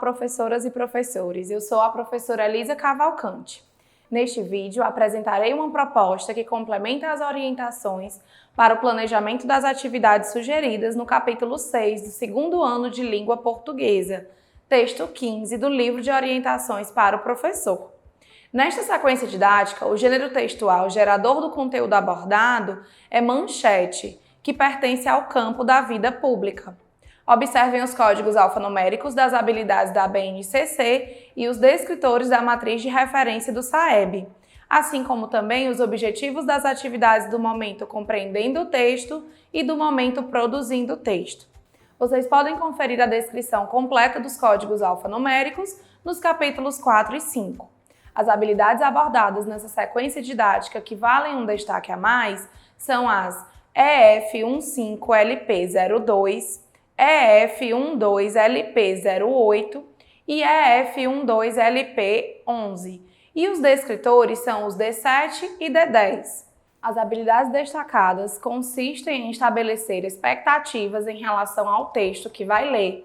professoras e professores. Eu sou a professora Elisa Cavalcante. Neste vídeo, apresentarei uma proposta que complementa as orientações para o planejamento das atividades sugeridas no capítulo 6 do segundo ano de Língua Portuguesa, texto 15 do livro de orientações para o professor. Nesta sequência didática, o gênero textual gerador do conteúdo abordado é manchete, que pertence ao campo da vida pública. Observem os códigos alfanuméricos das habilidades da BNCC e os descritores da matriz de referência do SAEB, assim como também os objetivos das atividades do momento compreendendo o texto e do momento produzindo o texto. Vocês podem conferir a descrição completa dos códigos alfanuméricos nos capítulos 4 e 5. As habilidades abordadas nessa sequência didática que valem um destaque a mais são as EF15LP02, EF12LP08 e EF12LP11, e os descritores são os D7 e D10. As habilidades destacadas consistem em estabelecer expectativas em relação ao texto que vai ler,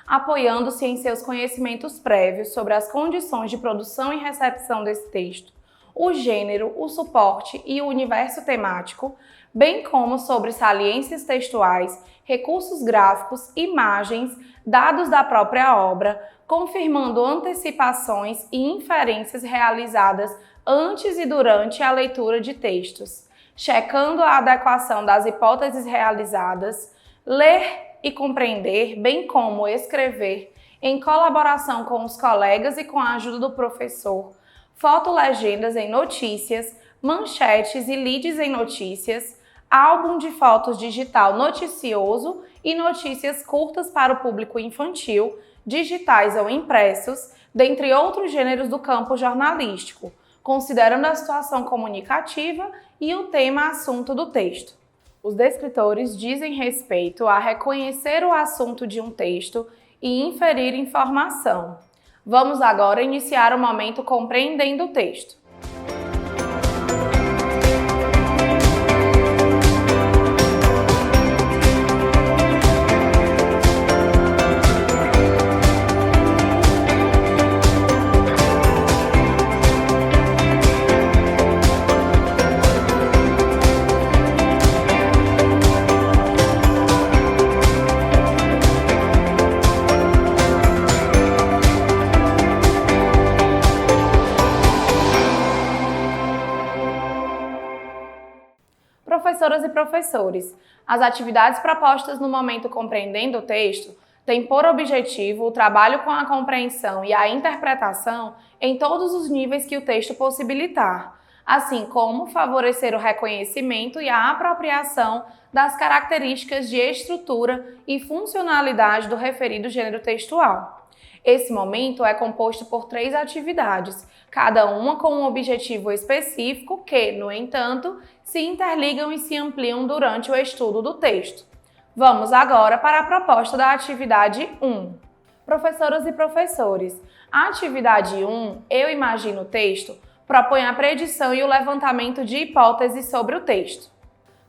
apoiando-se em seus conhecimentos prévios sobre as condições de produção e recepção desse texto, o gênero, o suporte e o universo temático, bem como sobre saliências textuais, recursos gráficos, imagens, dados da própria obra, confirmando antecipações e inferências realizadas antes e durante a leitura de textos, checando a adequação das hipóteses realizadas, ler e compreender, bem como escrever, em colaboração com os colegas e com a ajuda do professor, fotolegendas em notícias, manchetes e leads em notícias, álbum de fotos digital noticioso e notícias curtas para o público infantil, digitais ou impressos, dentre outros gêneros do campo jornalístico, considerando a situação comunicativa e o tema-assunto do texto. Os descritores dizem respeito a reconhecer o assunto de um texto e inferir informação. Vamos agora iniciar o momento compreendendo o texto. Professoras e professores, as atividades propostas no momento compreendendo o texto têm por objetivo o trabalho com a compreensão e a interpretação em todos os níveis que o texto possibilitar, assim como favorecer o reconhecimento e a apropriação das características de estrutura e funcionalidade do referido gênero textual. Esse momento é composto por 3 atividades, cada uma com um objetivo específico que, no entanto, se interligam e se ampliam durante o estudo do texto. Vamos agora para a proposta da atividade 1. Professoras e professores, a atividade 1, Eu Imagino o Texto, propõe a predição e o levantamento de hipóteses sobre o texto.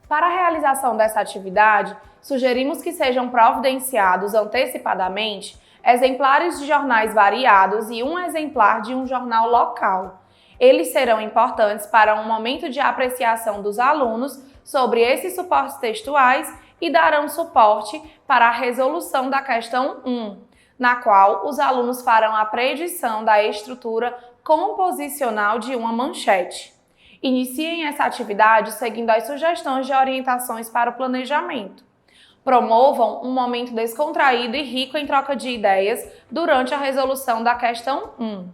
Para a realização dessa atividade, sugerimos que sejam providenciados antecipadamente exemplares de jornais variados e um exemplar de um jornal local. Eles serão importantes para um momento de apreciação dos alunos sobre esses suportes textuais e darão suporte para a resolução da questão 1, na qual os alunos farão a predição da estrutura composicional de uma manchete. Iniciem essa atividade seguindo as sugestões de orientações para o planejamento. Promovam um momento descontraído e rico em troca de ideias durante a resolução da questão 1.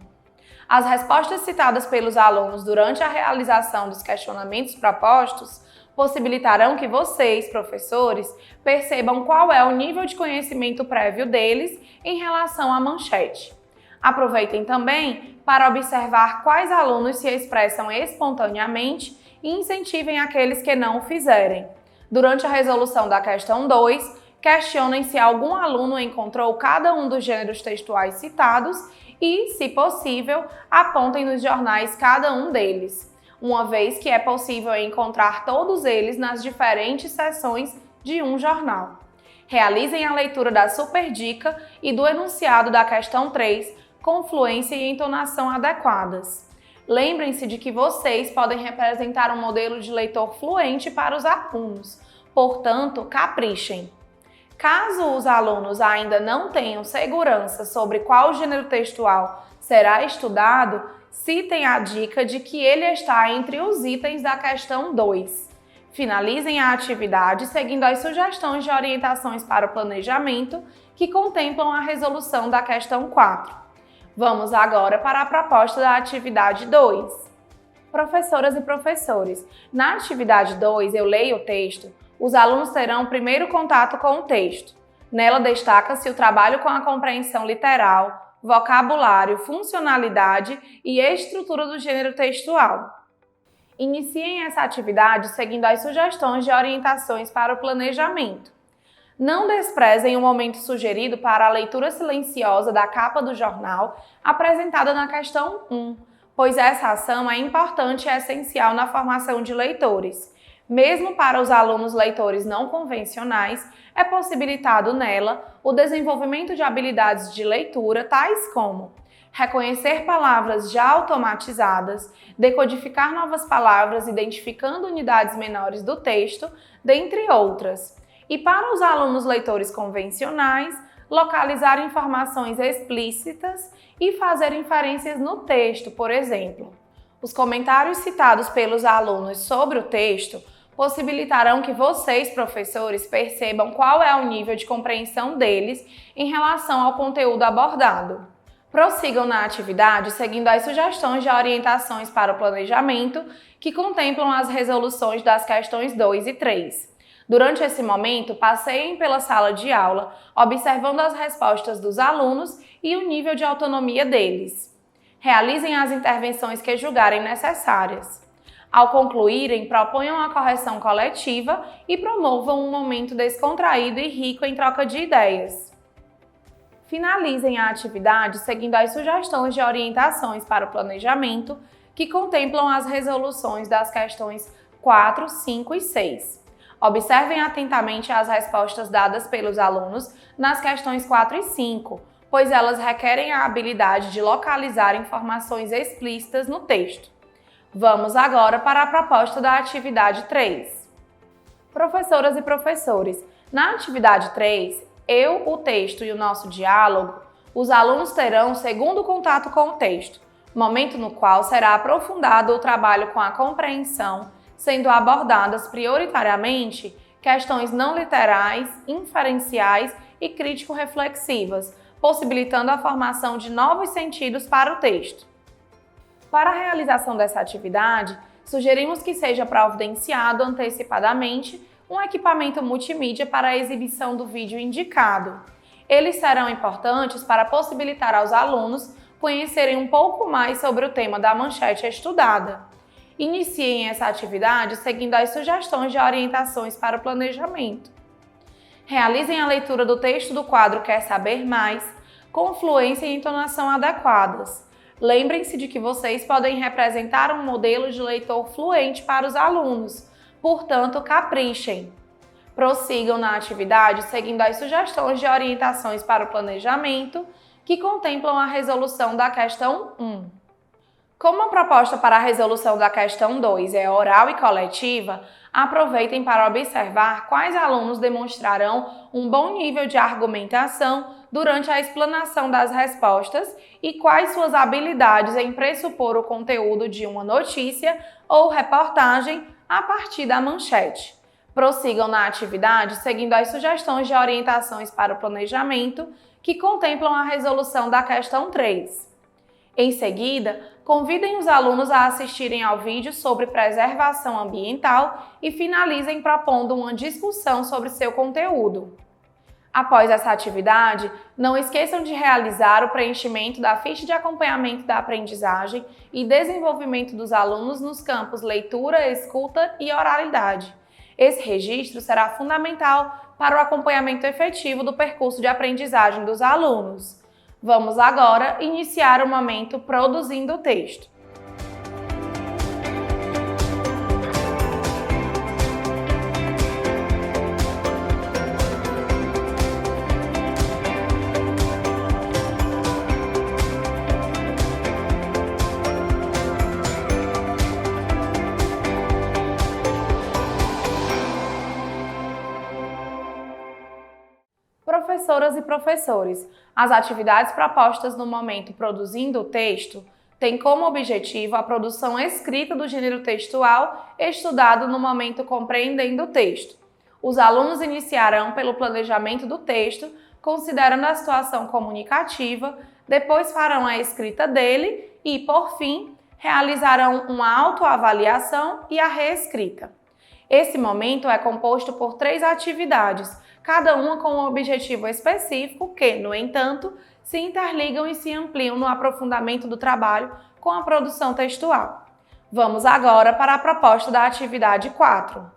As respostas citadas pelos alunos durante a realização dos questionamentos propostos possibilitarão que vocês, professores, percebam qual é o nível de conhecimento prévio deles em relação à manchete. Aproveitem também para observar quais alunos se expressam espontaneamente e incentivem aqueles que não o fizerem. Durante a resolução da questão 2, questionem se algum aluno encontrou cada um dos gêneros textuais citados e, se possível, apontem nos jornais cada um deles, uma vez que é possível encontrar todos eles nas diferentes seções de um jornal. Realizem a leitura da superdica e do enunciado da questão 3 com fluência e entonação adequadas. Lembrem-se de que vocês podem representar um modelo de leitor fluente para os alunos, portanto, caprichem. Caso os alunos ainda não tenham segurança sobre qual gênero textual será estudado, citem a dica de que ele está entre os itens da questão 2. Finalizem a atividade seguindo as sugestões de orientações para o planejamento que contemplam a resolução da questão 4. Vamos agora para a proposta da atividade 2. Professoras e professores, na atividade 2, eu leio o texto. Os alunos terão primeiro contato com o texto. Nela destaca-se o trabalho com a compreensão literal, vocabulário, funcionalidade e estrutura do gênero textual. Iniciem essa atividade seguindo as sugestões de orientações para o planejamento. Não desprezem o momento sugerido para a leitura silenciosa da capa do jornal apresentada na questão 1, pois essa ação é importante e essencial na formação de leitores. Mesmo para os alunos leitores não convencionais, é possibilitado nela o desenvolvimento de habilidades de leitura tais como reconhecer palavras já automatizadas, decodificar novas palavras identificando unidades menores do texto, dentre outras. E para os alunos leitores convencionais, localizar informações explícitas e fazer inferências no texto, por exemplo. Os comentários citados pelos alunos sobre o texto possibilitarão que vocês, professores, percebam qual é o nível de compreensão deles em relação ao conteúdo abordado. Prossigam na atividade seguindo as sugestões de orientações para o planejamento que contemplam as resoluções das questões 2 e 3. Durante esse momento, passeiem pela sala de aula, observando as respostas dos alunos e o nível de autonomia deles. Realizem as intervenções que julgarem necessárias. Ao concluírem, proponham a correção coletiva e promovam um momento descontraído e rico em troca de ideias. Finalizem a atividade seguindo as sugestões de orientações para o planejamento que contemplam as resoluções das questões 4, 5 e 6. Observem atentamente as respostas dadas pelos alunos nas questões 4 e 5, pois elas requerem a habilidade de localizar informações explícitas no texto. Vamos agora para a proposta da atividade 3. Professoras e professores, na atividade 3, eu, o texto e o nosso diálogo, os alunos terão o segundo contato com o texto, momento no qual será aprofundado o trabalho com a compreensão, sendo abordadas prioritariamente questões não literais, inferenciais e crítico-reflexivas, possibilitando a formação de novos sentidos para o texto. Para a realização dessa atividade, sugerimos que seja providenciado antecipadamente um equipamento multimídia para a exibição do vídeo indicado. Eles serão importantes para possibilitar aos alunos conhecerem um pouco mais sobre o tema da manchete estudada. Iniciem essa atividade seguindo as sugestões de orientações para o planejamento. Realizem a leitura do texto do quadro Quer Saber Mais, com fluência e entonação adequadas. Lembrem-se de que vocês podem representar um modelo de leitor fluente para os alunos, portanto, caprichem. Prossigam na atividade seguindo as sugestões de orientações para o planejamento que contemplam a resolução da questão 1. Como a proposta para a resolução da questão 2 é oral e coletiva, aproveitem para observar quais alunos demonstrarão um bom nível de argumentação durante a explanação das respostas e quais suas habilidades em pressupor o conteúdo de uma notícia ou reportagem a partir da manchete. Prossigam na atividade seguindo as sugestões de orientações para o planejamento que contemplam a resolução da questão 3. Em seguida, convidem os alunos a assistirem ao vídeo sobre preservação ambiental e finalizem propondo uma discussão sobre seu conteúdo. Após essa atividade, não esqueçam de realizar o preenchimento da ficha de acompanhamento da aprendizagem e desenvolvimento dos alunos nos campos leitura, escuta e oralidade. Esse registro será fundamental para o acompanhamento efetivo do percurso de aprendizagem dos alunos. Vamos agora iniciar o momento produzindo o texto. Professoras e professores, as atividades propostas no momento produzindo o texto têm como objetivo a produção escrita do gênero textual estudado no momento compreendendo o texto. Os alunos iniciarão pelo planejamento do texto, considerando a situação comunicativa, depois farão a escrita dele e, por fim, realizarão uma autoavaliação e a reescrita. Esse momento é composto por 3 atividades, cada uma com um objetivo específico que, no entanto, se interligam e se ampliam no aprofundamento do trabalho com a produção textual. Vamos agora para a proposta da atividade 4.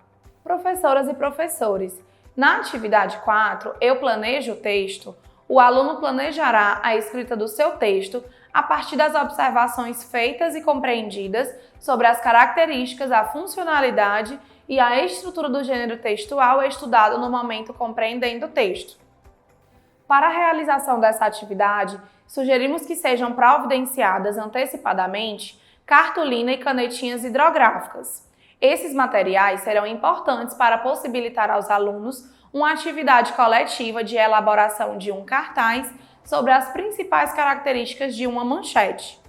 Professoras e professores, na atividade 4, eu planejo o texto. O aluno planejará a escrita do seu texto a partir das observações feitas e compreendidas sobre as características, a funcionalidade e a estrutura do gênero textual estudado no momento compreendendo o texto. Para a realização dessa atividade, sugerimos que sejam providenciadas antecipadamente cartolina e canetinhas hidrográficas. Esses materiais serão importantes para possibilitar aos alunos uma atividade coletiva de elaboração de um cartaz sobre as principais características de uma manchete.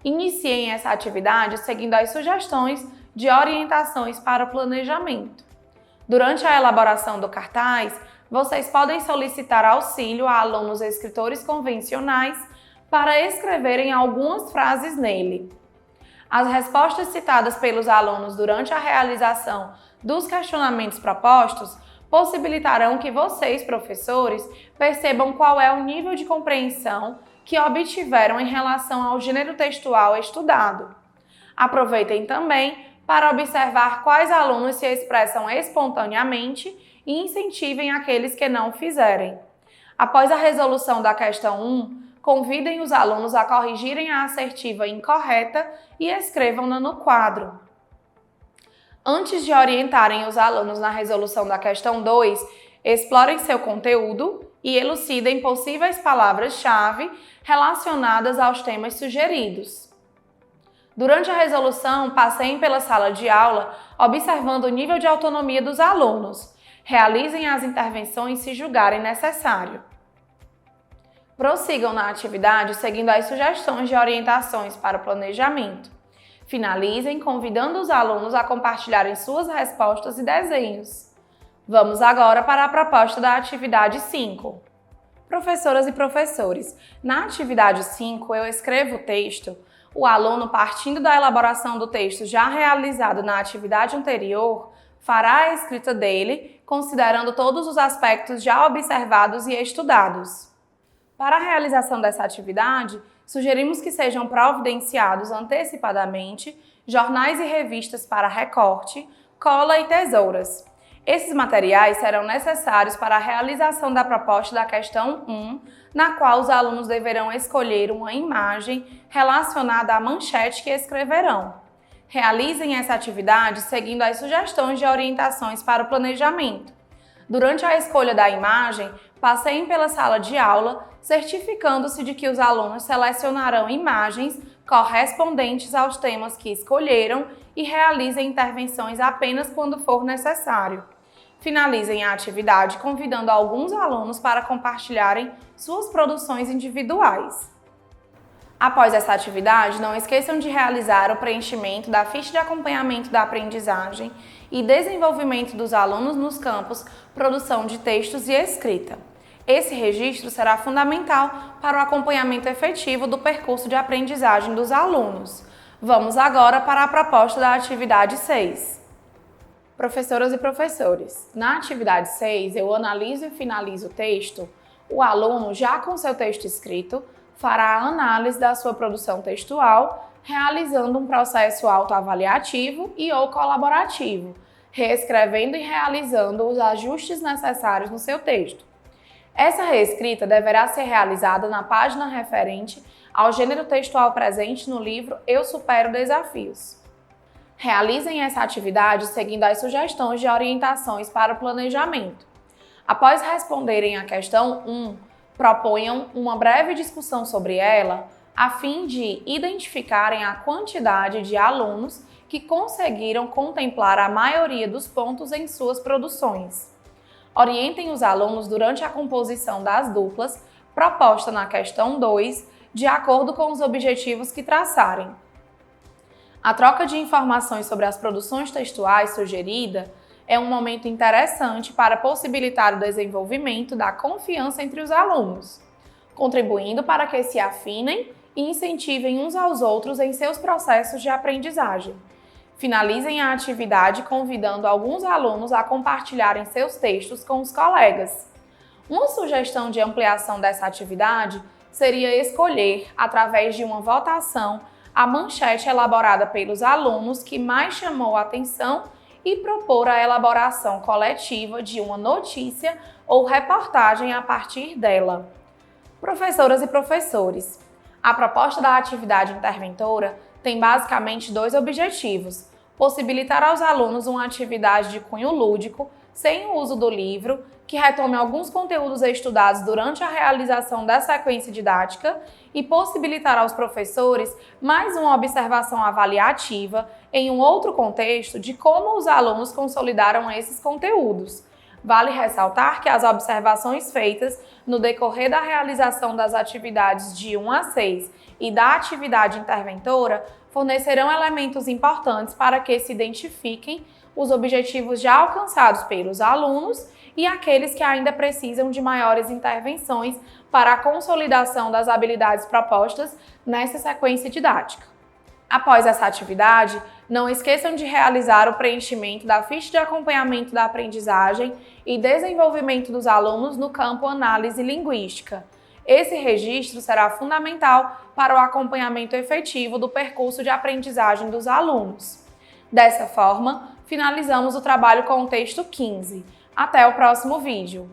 Iniciem essa atividade seguindo as sugestões de orientações para o planejamento. Durante a elaboração do cartaz, vocês podem solicitar auxílio a alunos escritores convencionais para escreverem algumas frases nele. As respostas citadas pelos alunos durante a realização dos questionamentos propostos possibilitarão que vocês, professores, percebam qual é o nível de compreensão que obtiveram em relação ao gênero textual estudado. Aproveitem também para observar quais alunos se expressam espontaneamente e incentivem aqueles que não o fizerem. Após a resolução da questão 1, convidem os alunos a corrigirem a assertiva incorreta e escrevam-na no quadro. Antes de orientarem os alunos na resolução da questão 2, explorem seu conteúdo e elucidem possíveis palavras-chave relacionadas aos temas sugeridos. Durante a resolução, passeiem pela sala de aula, observando o nível de autonomia dos alunos. Realizem as intervenções se julgarem necessário. Prossigam na atividade seguindo as sugestões de orientações para o planejamento. Finalizem convidando os alunos a compartilharem suas respostas e desenhos. Vamos agora para a proposta da atividade 5. Professoras e professores, na atividade 5 eu escrevo o texto. O aluno, partindo da elaboração do texto já realizado na atividade anterior, fará a escrita dele, considerando todos os aspectos já observados e estudados. Para a realização dessa atividade, sugerimos que sejam providenciados antecipadamente jornais e revistas para recorte, cola e tesouras. Esses materiais serão necessários para a realização da proposta da questão 1, na qual os alunos deverão escolher uma imagem relacionada à manchete que escreverão. Realizem essa atividade seguindo as sugestões de orientações para o planejamento. Durante a escolha da imagem, passeiem pela sala de aula, certificando-se de que os alunos selecionarão imagens correspondentes aos temas que escolheram e realizem intervenções apenas quando for necessário. Finalizem a atividade convidando alguns alunos para compartilharem suas produções individuais. Após essa atividade, não esqueçam de realizar o preenchimento da ficha de acompanhamento da aprendizagem e desenvolvimento dos alunos nos campos produção de textos e escrita. Esse registro será fundamental para o acompanhamento efetivo do percurso de aprendizagem dos alunos. Vamos agora para a proposta da atividade 6. Professoras e professores, na atividade 6 eu analiso e finalizo o texto. O aluno, já com seu texto escrito, fará a análise da sua produção textual, realizando um processo autoavaliativo e ou colaborativo, reescrevendo e realizando os ajustes necessários no seu texto. Essa reescrita deverá ser realizada na página referente ao gênero textual presente no livro Eu Supero Desafios. Realizem essa atividade seguindo as sugestões de orientações para o planejamento. Após responderem a questão 1, proponham uma breve discussão sobre ela, a fim de identificarem a quantidade de alunos que conseguiram contemplar a maioria dos pontos em suas produções. Orientem os alunos durante a composição das duplas, proposta na questão 2, de acordo com os objetivos que traçarem. A troca de informações sobre as produções textuais sugerida é um momento interessante para possibilitar o desenvolvimento da confiança entre os alunos, contribuindo para que se afinem e incentivem uns aos outros em seus processos de aprendizagem. Finalizem a atividade convidando alguns alunos a compartilharem seus textos com os colegas. Uma sugestão de ampliação dessa atividade seria escolher, através de uma votação, a manchete elaborada pelos alunos que mais chamou a atenção e propor a elaboração coletiva de uma notícia ou reportagem a partir dela. Professoras e professores, a proposta da atividade interventora tem basicamente 2 objetivos: possibilitar aos alunos uma atividade de cunho lúdico, sem o uso do livro, que retome alguns conteúdos estudados durante a realização da sequência didática, e possibilitar aos professores mais uma observação avaliativa em um outro contexto de como os alunos consolidaram esses conteúdos. Vale ressaltar que as observações feitas no decorrer da realização das atividades de 1 a 6 e da atividade interventora fornecerão elementos importantes para que se identifiquem os objetivos já alcançados pelos alunos e aqueles que ainda precisam de maiores intervenções para a consolidação das habilidades propostas nessa sequência didática. Após essa atividade, não esqueçam de realizar o preenchimento da ficha de acompanhamento da aprendizagem e desenvolvimento dos alunos no campo análise linguística. Esse registro será fundamental para o acompanhamento efetivo do percurso de aprendizagem dos alunos. Dessa forma, finalizamos o trabalho com o texto 15. Até o próximo vídeo!